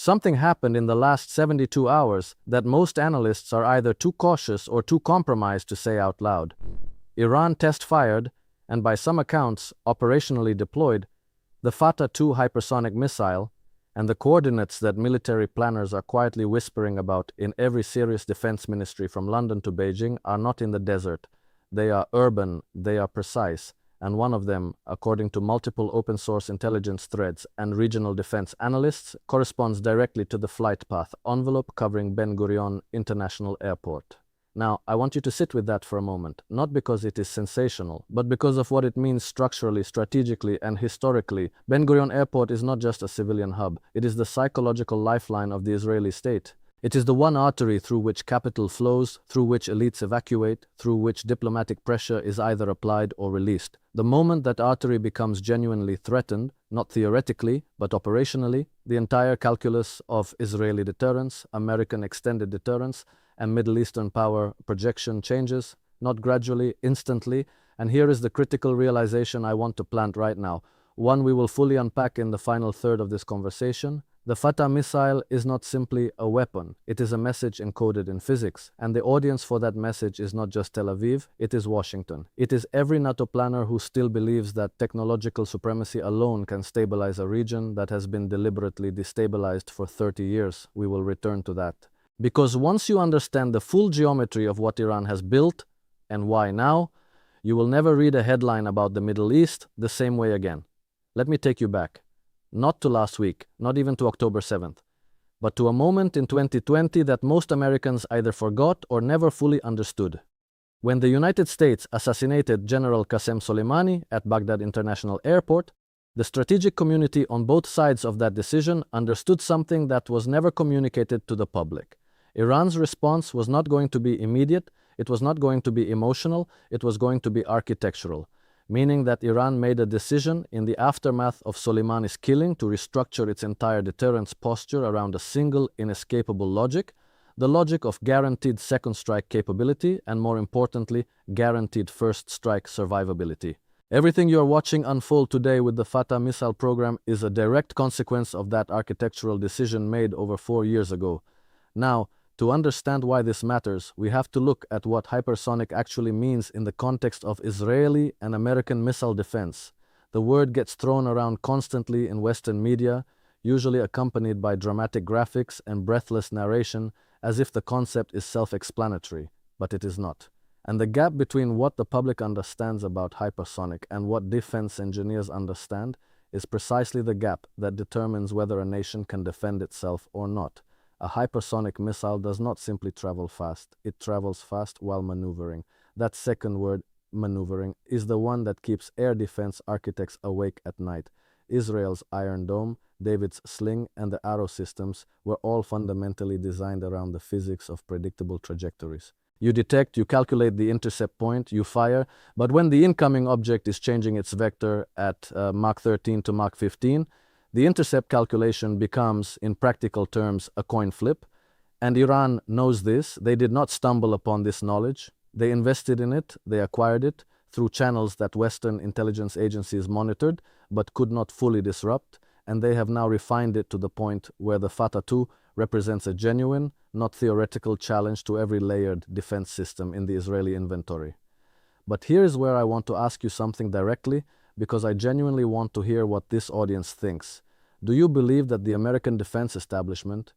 Something happened in the last 72 hours that most analysts are either too cautious or too compromised to say out loud. Iran test-fired, and by some accounts operationally deployed, the Fata 2 hypersonic missile, and the coordinates that military planners are quietly whispering about in every serious defense ministry from London to Beijing are not in the desert. They are urban, they are precise, and one of them, according to multiple open-source intelligence threads and regional defense analysts, corresponds directly to the flight path envelope covering Ben Gurion International Airport. Now, I want you to sit with that for a moment, not because it is sensational, but because of what it means structurally, strategically, and historically. Ben Gurion Airport is not just a civilian hub, it is the psychological lifeline of the Israeli state. It is the one artery through which capital flows, through which elites evacuate, through which diplomatic pressure is either applied or released. The moment that artery becomes genuinely threatened, not theoretically, but operationally, the entire calculus of Israeli deterrence, American extended deterrence, and Middle Eastern power projection changes, not gradually, instantly, and here is the critical realization I want to plant right now, one we will fully unpack in the final third of this conversation. The Fata missile is not simply a weapon, it is a message encoded in physics, and the audience for that message is not just Tel Aviv, it is Washington. It is every NATO planner who still believes that technological supremacy alone can stabilize a region that has been deliberately destabilized for 30 years. We will return to that. Because once you understand the full geometry of what Iran has built, and why now, you will never read a headline about the Middle East the same way again. Let me take you back. Not to last week, not even to October 7th, but to a moment in 2020 that most Americans either forgot or never fully understood. When the United States assassinated General Qasem Soleimani at Baghdad International Airport, the strategic community on both sides of that decision understood something that was never communicated to the public. Iran's response was not going to be immediate, it was not going to be emotional, it was going to be architectural, meaning that Iran made a decision in the aftermath of Soleimani's killing to restructure its entire deterrence posture around a single inescapable logic, the logic of guaranteed second strike capability and, more importantly, guaranteed first strike survivability. Everything you are watching unfold today with the Fata missile program is a direct consequence of that architectural decision made over 4 years ago. Now, to understand why this matters, we have to look at what hypersonic actually means in the context of Israeli and American missile defense. The word gets thrown around constantly in Western media, usually accompanied by dramatic graphics and breathless narration, as if the concept is self-explanatory, but it is not. And the gap between what the public understands about hypersonic and what defense engineers understand is precisely the gap that determines whether a nation can defend itself or not. A hypersonic missile does not simply travel fast, it travels fast while maneuvering. That second word, maneuvering, is the one that keeps air defense architects awake at night. Israel's Iron Dome, David's Sling, and the Arrow systems were all fundamentally designed around the physics of predictable trajectories. You detect, you calculate the intercept point, you fire, but when the incoming object is changing its vector at Mach 13 to Mach 15, the intercept calculation becomes, in practical terms, a coin flip, and Iran knows this. They did not stumble upon this knowledge. They invested in it, they acquired it, through channels that Western intelligence agencies monitored, but could not fully disrupt, and they have now refined it to the point where the Fata 2 represents a genuine, not theoretical challenge to every layered defense system in the Israeli inventory. But here is where I want to ask you something directly, because I genuinely want to hear what this audience thinks. Do you believe that the American defense establishment,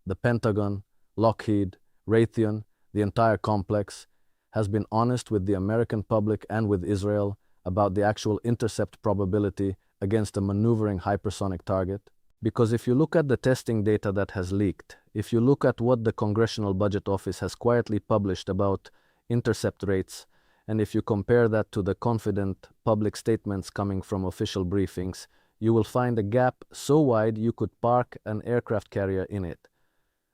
the Pentagon, Lockheed, Raytheon, the entire complex, has been honest with the American public and with Israel about the actual intercept probability against a maneuvering hypersonic target? Because if you look at the testing data that has leaked, if you look at what the Congressional Budget Office has quietly published about intercept rates, and if you compare that to the confident public statements coming from official briefings, you will find a gap so wide you could park an aircraft carrier in it.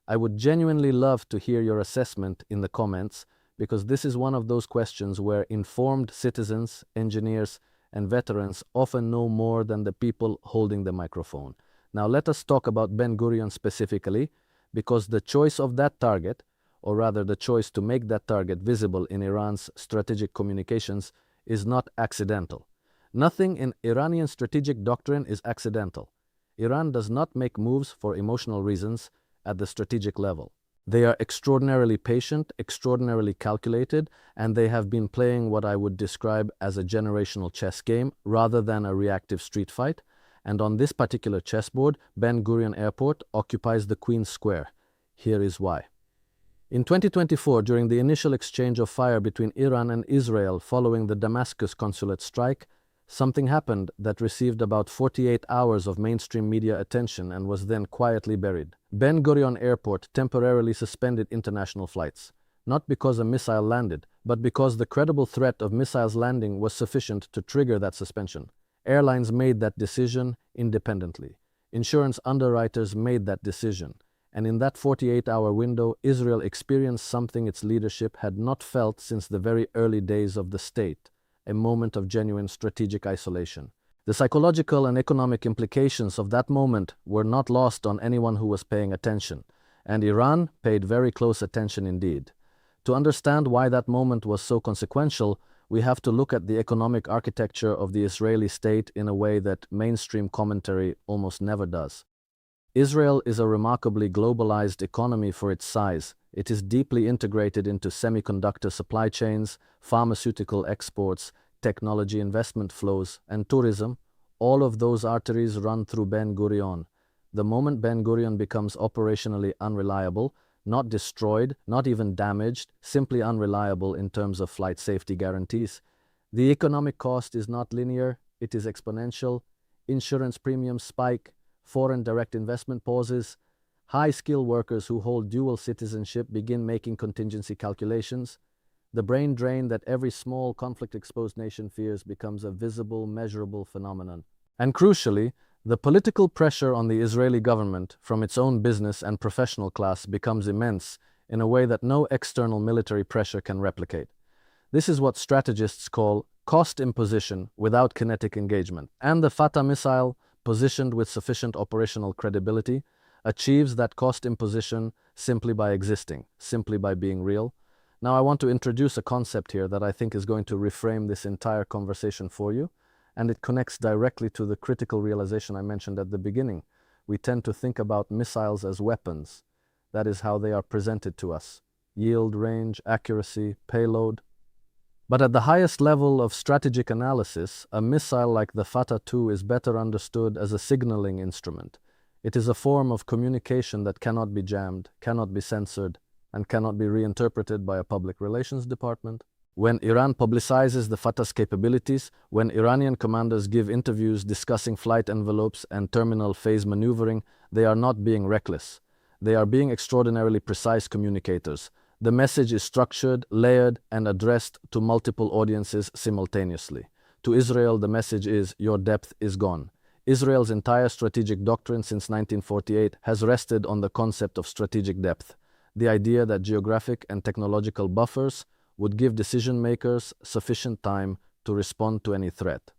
I would genuinely love to hear your assessment in the comments, because this is one of those questions where informed citizens, engineers, and veterans often know more than the people holding the microphone. Now let us talk about Ben Gurion specifically, because the choice of that target, or rather the choice to make that target visible in Iran's strategic communications, is not accidental. Nothing in Iranian strategic doctrine is accidental. Iran does not make moves for emotional reasons at the strategic level. They are extraordinarily patient, extraordinarily calculated, and they have been playing what I would describe as a generational chess game rather than a reactive street fight. And on this particular chessboard, Ben Gurion Airport occupies the Queen's Square. Here is why. In 2024, during the initial exchange of fire between Iran and Israel following the Damascus consulate strike, something happened that received about 48 hours of mainstream media attention and was then quietly buried. Ben Gurion Airport temporarily suspended international flights, not because a missile landed, but because the credible threat of missiles landing was sufficient to trigger that suspension. Airlines made that decision independently. Insurance underwriters made that decision. And in that 48-hour window, Israel experienced something its leadership had not felt since the very early days of the state, a moment of genuine strategic isolation. The psychological and economic implications of that moment were not lost on anyone who was paying attention, and Iran paid very close attention indeed. To understand why that moment was so consequential, we have to look at the economic architecture of the Israeli state in a way that mainstream commentary almost never does. Israel is a remarkably globalized economy for its size. It is deeply integrated into semiconductor supply chains, pharmaceutical exports, technology investment flows, and tourism. All of those arteries run through Ben Gurion. The moment Ben Gurion becomes operationally unreliable, not destroyed, not even damaged, simply unreliable in terms of flight safety guarantees, the economic cost is not linear, it is exponential. Insurance premiums spike, foreign direct investment pauses, high-skilled workers who hold dual citizenship begin making contingency calculations. The brain drain that every small conflict-exposed nation fears becomes a visible, measurable phenomenon. And crucially, the political pressure on the Israeli government from its own business and professional class becomes immense in a way that no external military pressure can replicate. This is what strategists call cost imposition without kinetic engagement. And the Fata missile, positioned with sufficient operational credibility, achieves that cost imposition simply by existing, simply by being real. Now I want to introduce a concept here that I think is going to reframe this entire conversation for you, and it connects directly to the critical realization I mentioned at the beginning. We tend to think about missiles as weapons. That is how they are presented to us. Yield, range, accuracy, payload. But at the highest level of strategic analysis, a missile like the Fata 2 is better understood as a signaling instrument. It is a form of communication that cannot be jammed, cannot be censored, and cannot be reinterpreted by a public relations department. When Iran publicizes the Fatah's capabilities, when Iranian commanders give interviews discussing flight envelopes and terminal phase maneuvering, they are not being reckless. They are being extraordinarily precise communicators. The message is structured, layered, and addressed to multiple audiences simultaneously. To Israel, the message is, your depth is gone. Israel's entire strategic doctrine since 1948 has rested on the concept of strategic depth, the idea that geographic and technological buffers would give decision-makers sufficient time to respond to any threat.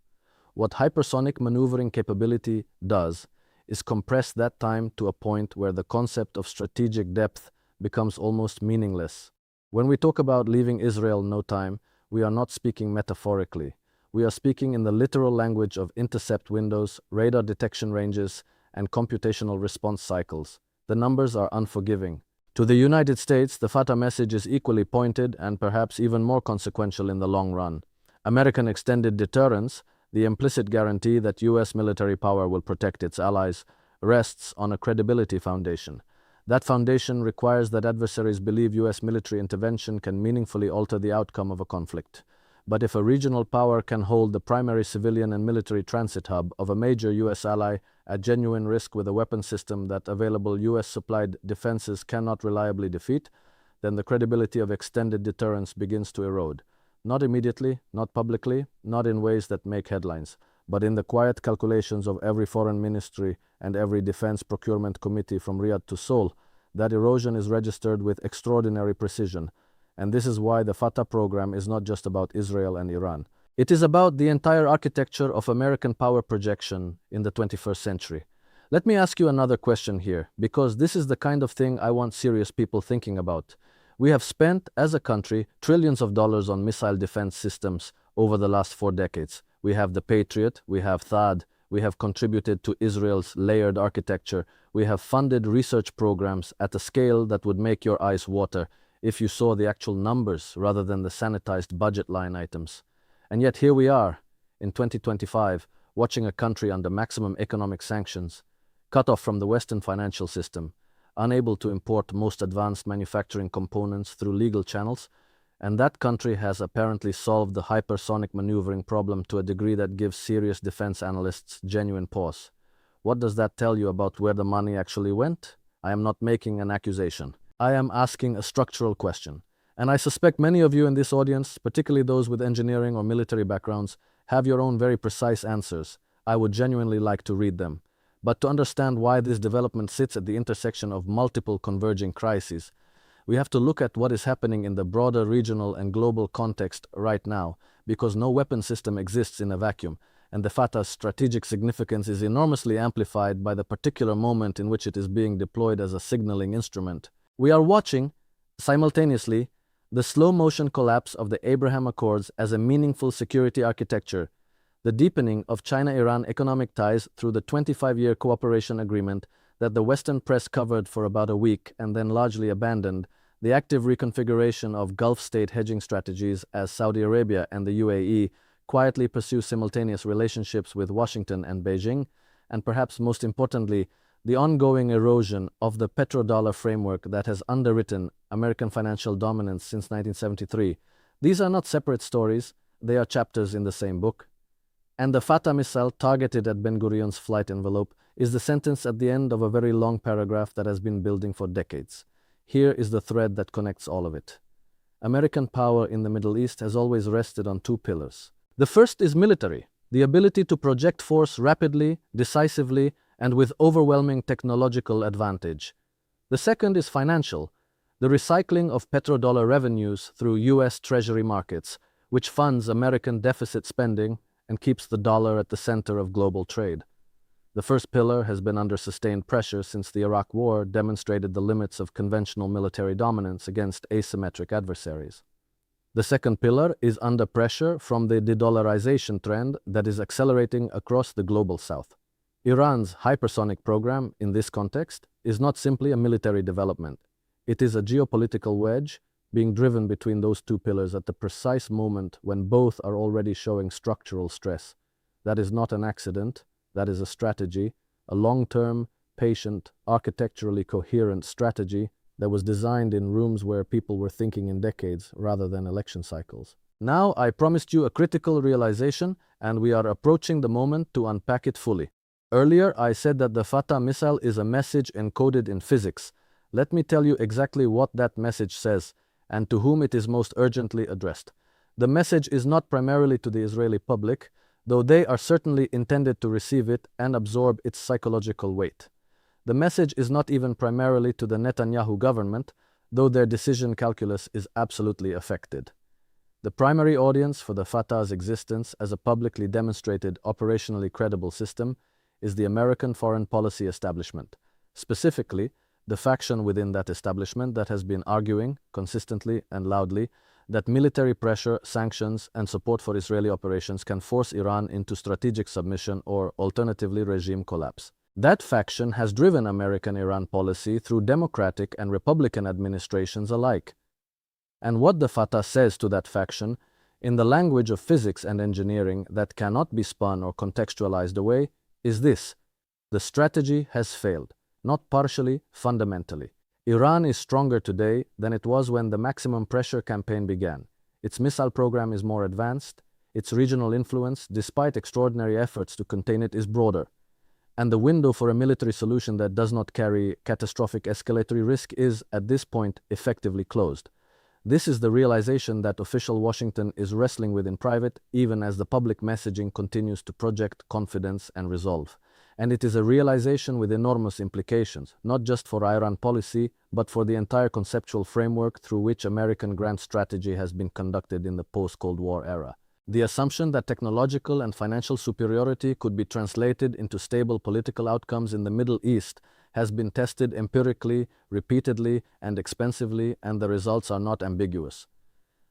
What hypersonic maneuvering capability does is compress that time to a point where the concept of strategic depth becomes almost meaningless. When we talk about leaving Israel no time, we are not speaking metaphorically. We are speaking in the literal language of intercept windows, radar detection ranges, and computational response cycles. The numbers are unforgiving. To the United States, the Fata message is equally pointed and perhaps even more consequential in the long run. American extended deterrence, the implicit guarantee that U.S. military power will protect its allies, rests on a credibility foundation. That foundation requires that adversaries believe U.S. military intervention can meaningfully alter the outcome of a conflict. But if a regional power can hold the primary civilian and military transit hub of a major U.S. ally at genuine risk with a weapon system that available U.S.-supplied defenses cannot reliably defeat, then the credibility of extended deterrence begins to erode. Not immediately, not publicly, not in ways that make headlines, but in the quiet calculations of every foreign ministry and every defense procurement committee from Riyadh to Seoul. That erosion is registered with extraordinary precision. And this is why the Fata program is not just about Israel and Iran. It is about the entire architecture of American power projection in the 21st century. Let me ask you another question here, because this is the kind of thing I want serious people thinking about. We have spent, as a country, trillions of dollars on missile defense systems over the last 4 decades. We have the Patriot, we have THAAD, We have contributed to Israel's layered architecture. We have funded research programs at a scale that would make your eyes water if you saw the actual numbers rather than the sanitized budget line items. And yet here we are, in 2025, watching a country under maximum economic sanctions, cut off from the Western financial system, unable to import most advanced manufacturing components through legal channels, and that country has apparently solved the hypersonic maneuvering problem to a degree that gives serious defense analysts genuine pause. What does that tell you about where the money actually went? I am not making an accusation. I am asking a structural question. And I suspect many of you in this audience, particularly those with engineering or military backgrounds, have your own very precise answers. I would genuinely like to read them. But to understand why this development sits at the intersection of multiple converging crises, we have to look at what is happening in the broader regional and global context right now, because no weapon system exists in a vacuum, and the Fatah's strategic significance is enormously amplified by the particular moment in which it is being deployed as a signaling instrument. We are watching, simultaneously, the slow-motion collapse of the Abraham Accords as a meaningful security architecture, the deepening of China-Iran economic ties through the 25-year cooperation agreement that the Western press covered for about a week and then largely abandoned, the active reconfiguration of Gulf state hedging strategies as Saudi Arabia and the UAE quietly pursue simultaneous relationships with Washington and Beijing, and perhaps most importantly, the ongoing erosion of the petrodollar framework that has underwritten American financial dominance since 1973. These are not separate stories, they are chapters in the same book. And the Fata missile targeted at Ben Gurion's flight envelope is the sentence at the end of a very long paragraph that has been building for decades. Here is the thread that connects all of it. American power in the Middle East has always rested on two pillars. The first is military, the ability to project force rapidly, decisively, and with overwhelming technological advantage. The second is financial, the recycling of petrodollar revenues through U.S. Treasury markets, which funds American deficit spending and keeps the dollar at the center of global trade. The first pillar has been under sustained pressure since the Iraq War demonstrated the limits of conventional military dominance against asymmetric adversaries. The second pillar is under pressure from the de-dollarization trend that is accelerating across the global south. Iran's hypersonic program, in this context, is not simply a military development. It is a geopolitical wedge being driven between those two pillars at the precise moment when both are already showing structural stress. That is not an accident. That is a strategy, a long-term, patient, architecturally coherent strategy that was designed in rooms where people were thinking in decades rather than election cycles. Now, I promised you a critical realization, and we are approaching the moment to unpack it fully. Earlier, I said that the Fata missile is a message encoded in physics. Let me tell you exactly what that message says and to whom it is most urgently addressed. The message is not primarily to the Israeli public, though they are certainly intended to receive it and absorb its psychological weight. The message is not even primarily to the Netanyahu government, though their decision calculus is absolutely affected. The primary audience for the Fatah's existence as a publicly demonstrated, operationally credible system is the American foreign policy establishment, specifically the faction within that establishment that has been arguing, consistently and loudly, that military pressure, sanctions, and support for Israeli operations can force Iran into strategic submission or, alternatively, regime collapse. That faction has driven American Iran policy through Democratic and Republican administrations alike. And what the Fatah says to that faction, in the language of physics and engineering that cannot be spun or contextualized away, is this: the strategy has failed. Not partially, fundamentally. Iran is stronger today than it was when the maximum pressure campaign began. Its missile program is more advanced. Its regional influence, despite extraordinary efforts to contain it, is broader. And the window for a military solution that does not carry catastrophic escalatory risk is, at this point, effectively closed. This is the realization that official Washington is wrestling with in private, even as the public messaging continues to project confidence and resolve. And it is a realization with enormous implications, not just for Iran policy, but for the entire conceptual framework through which American grand strategy has been conducted in the post-Cold War era. The assumption that technological and financial superiority could be translated into stable political outcomes in the Middle East has been tested empirically, repeatedly, and expensively, and the results are not ambiguous.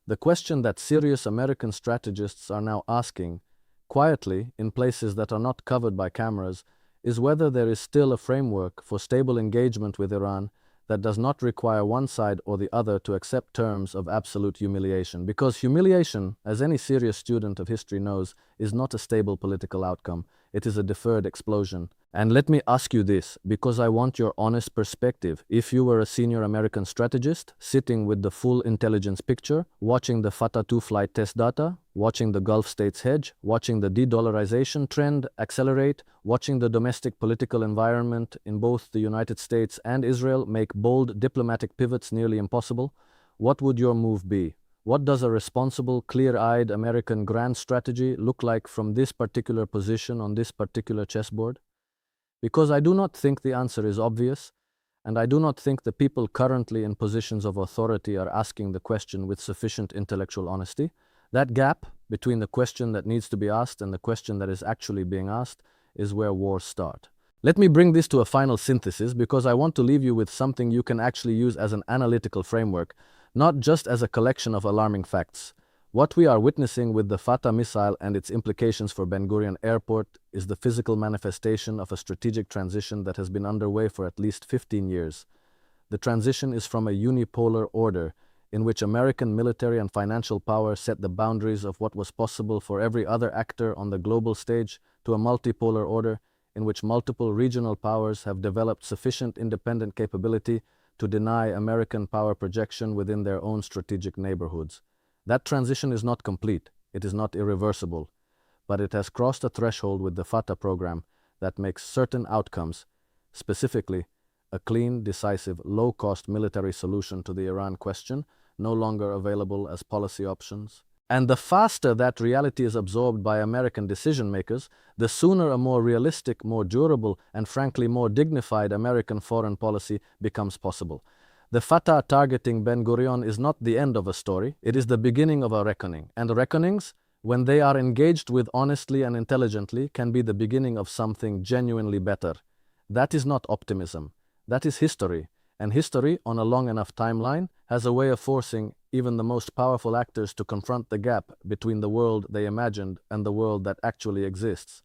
The question that serious American strategists are now asking, quietly, in places that are not covered by cameras, is whether there is still a framework for stable engagement with Iran that does not require one side or the other to accept terms of absolute humiliation. Because humiliation, as any serious student of history knows, is not a stable political outcome. It is a deferred explosion. And let me ask you this, because I want your honest perspective. If you were a senior American strategist, sitting with the full intelligence picture, watching the Fata 2 flight test data, watching the Gulf states hedge, watching the de-dollarization trend accelerate, watching the domestic political environment in both the United States and Israel make bold diplomatic pivots nearly impossible, what would your move be? What does a responsible, clear-eyed American grand strategy look like from this particular position on this particular chessboard? Because I do not think the answer is obvious, and I do not think the people currently in positions of authority are asking the question with sufficient intellectual honesty. That gap between the question that needs to be asked and the question that is actually being asked is where wars start. Let me bring this to a final synthesis because I want to leave you with something you can actually use as an analytical framework, not just as a collection of alarming facts. What we are witnessing with the Fata missile and its implications for Ben Gurion Airport is the physical manifestation of a strategic transition that has been underway for at least 15 years. The transition is from a unipolar order, in which American military and financial power set the boundaries of what was possible for every other actor on the global stage, to a multipolar order in which multiple regional powers have developed sufficient independent capability to deny American power projection within their own strategic neighborhoods. That transition is not complete, it is not irreversible, but it has crossed a threshold with the Fata program that makes certain outcomes, specifically a clean, decisive, low-cost military solution to the Iran question, no longer available as policy options. And the faster that reality is absorbed by American decision-makers, the sooner a more realistic, more durable, and frankly more dignified American foreign policy becomes possible. The Fatah targeting Ben Gurion is not the end of a story, it is the beginning of a reckoning. And reckonings, when they are engaged with honestly and intelligently, can be the beginning of something genuinely better. That is not optimism. That is history, and history, on a long enough timeline, has a way of forcing even the most powerful actors to confront the gap between the world they imagined and the world that actually exists.